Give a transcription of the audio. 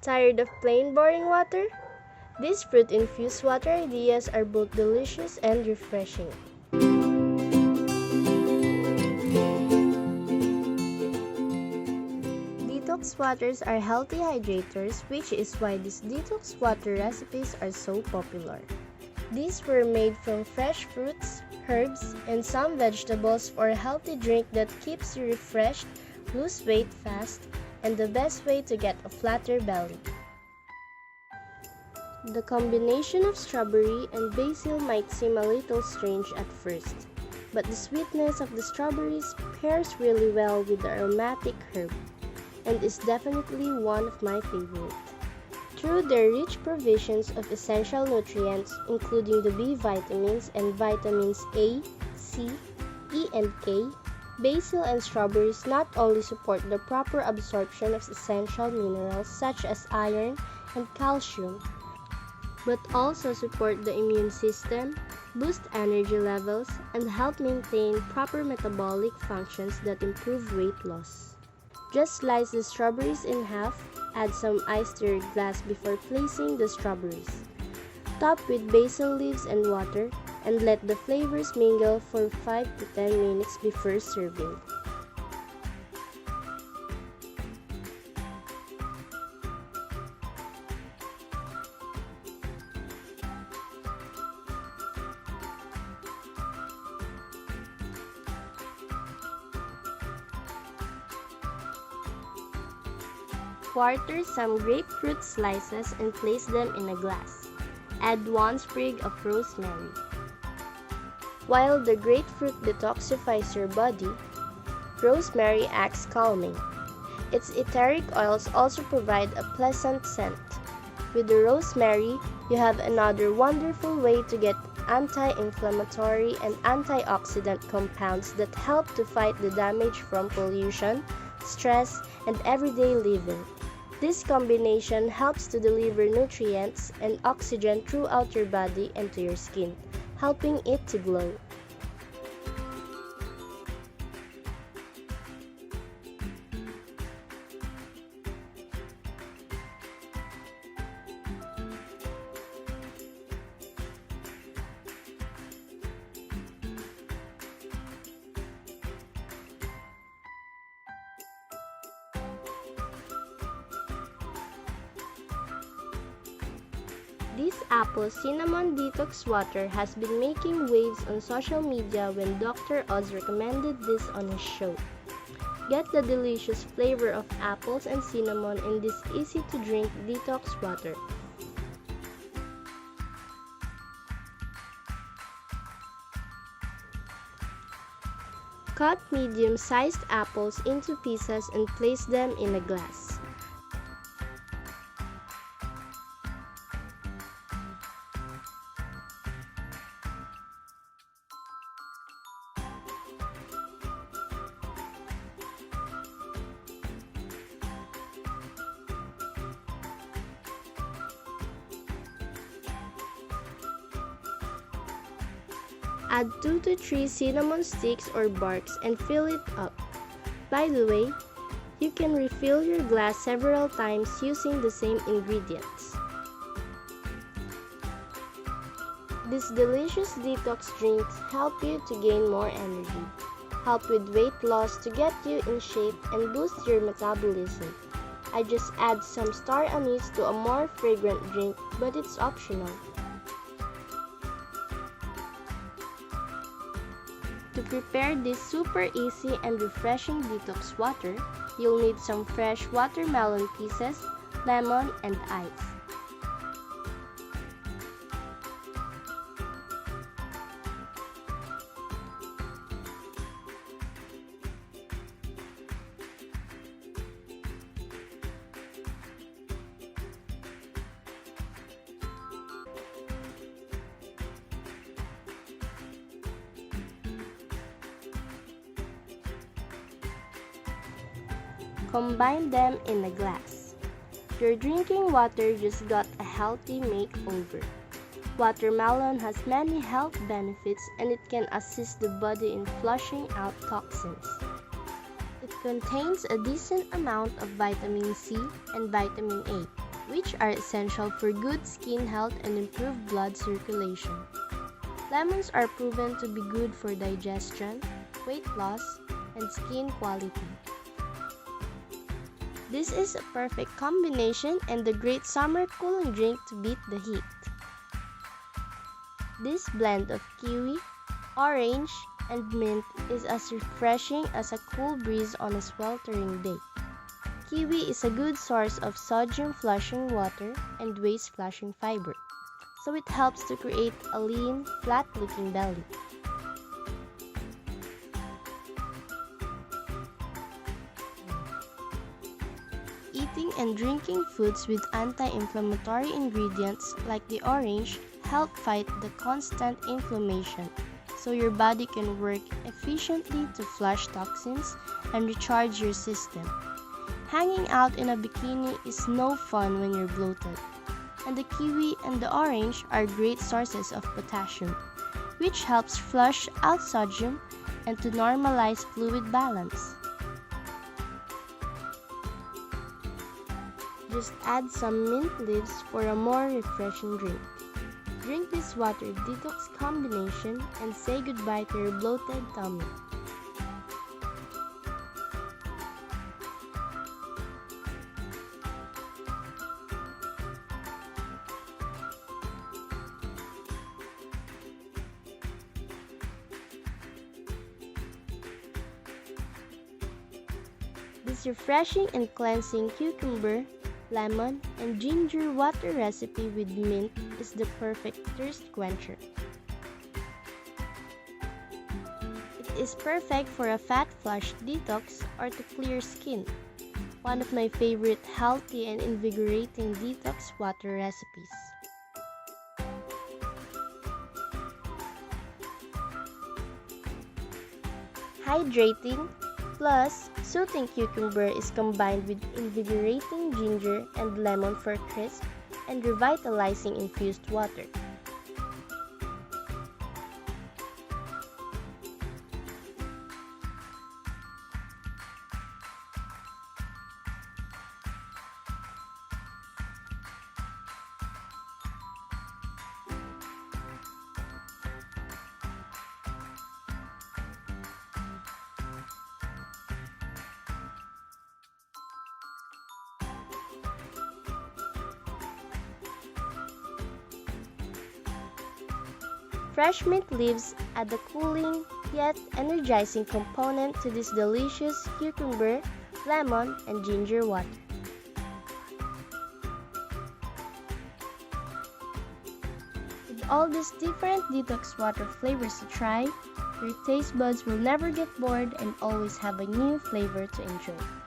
Tired of plain boring water? These fruit-infused water ideas are both delicious and refreshing. Detox waters are healthy hydrators, which is why these detox water recipes are so popular. These were made from fresh fruits, herbs, and some vegetables for a healthy drink that keeps you refreshed, lose weight fast, and the best way to get a flatter belly. The combination of strawberry and basil might seem a little strange at first, but the sweetness of the strawberries pairs really well with the aromatic herb, and is definitely one of my favorites. Through their rich provisions of essential nutrients, including the B vitamins and vitamins A, C, E, and K, basil and strawberries not only support the proper absorption of essential minerals such as iron and calcium, but also support the immune system, boost energy levels, and help maintain proper metabolic functions that improve weight loss. Just slice the strawberries in half, add some ice to your glass before placing the strawberries. Top with basil leaves and water, and let the flavors mingle for 5 to 10 minutes before serving. Quarter some grapefruit slices and place them in a glass. Add 1 sprig of rosemary. While the grapefruit detoxifies your body, rosemary acts calming. Its etheric oils also provide a pleasant scent. With the rosemary, you have another wonderful way to get anti-inflammatory and antioxidant compounds that help to fight the damage from pollution, stress, and everyday living. This combination helps to deliver nutrients and oxygen throughout your body and to your skin, helping it to glow. This apple cinnamon detox water has been making waves on social media when Dr. Oz recommended this on his show. Get the delicious flavor of apples and cinnamon in this easy-to-drink detox water. Cut medium-sized apples into pieces and place them in a glass. Add 2 to 3 cinnamon sticks or barks and fill it up. By the way, you can refill your glass several times using the same ingredients. These delicious detox drinks help you to gain more energy, help with weight loss to get you in shape, and boost your metabolism. I just add some star anise to a more fragrant drink, but it's optional. To prepare this super easy and refreshing detox water, you'll need some fresh watermelon pieces, lemon, and ice. Combine them in a glass. Your drinking water just got a healthy makeover. Watermelon has many health benefits and it can assist the body in flushing out toxins. It contains a decent amount of vitamin C and vitamin A, which are essential for good skin health and improved blood circulation. Lemons are proven to be good for digestion, weight loss, and skin quality. This is a perfect combination and a great summer cooling drink to beat the heat. This blend of kiwi, orange, and mint is as refreshing as a cool breeze on a sweltering day. Kiwi is a good source of sodium-flushing water and waste-flushing fiber, so it helps to create a lean, flat-looking belly. Eating and drinking foods with anti-inflammatory ingredients like the orange help fight the constant inflammation, so your body can work efficiently to flush toxins and recharge your system. Hanging out in a bikini is no fun when you're bloated, and the kiwi and the orange are great sources of potassium, which helps flush out sodium and to normalize fluid balance. Just add some mint leaves for a more refreshing drink. Drink this water detox combination and say goodbye to your bloated tummy. This refreshing and cleansing cucumber, lemon, and ginger water recipe with mint is the perfect thirst quencher. It is perfect for a fat flush detox or to clear skin. One of my favorite healthy and invigorating detox water recipes. Hydrating plus soothing cucumber is combined with invigorating ginger and lemon for crisp and revitalizing infused water. Fresh mint leaves add a cooling yet energizing component to this delicious cucumber, lemon, and ginger water. With all these different detox water flavors to try, your taste buds will never get bored and always have a new flavor to enjoy.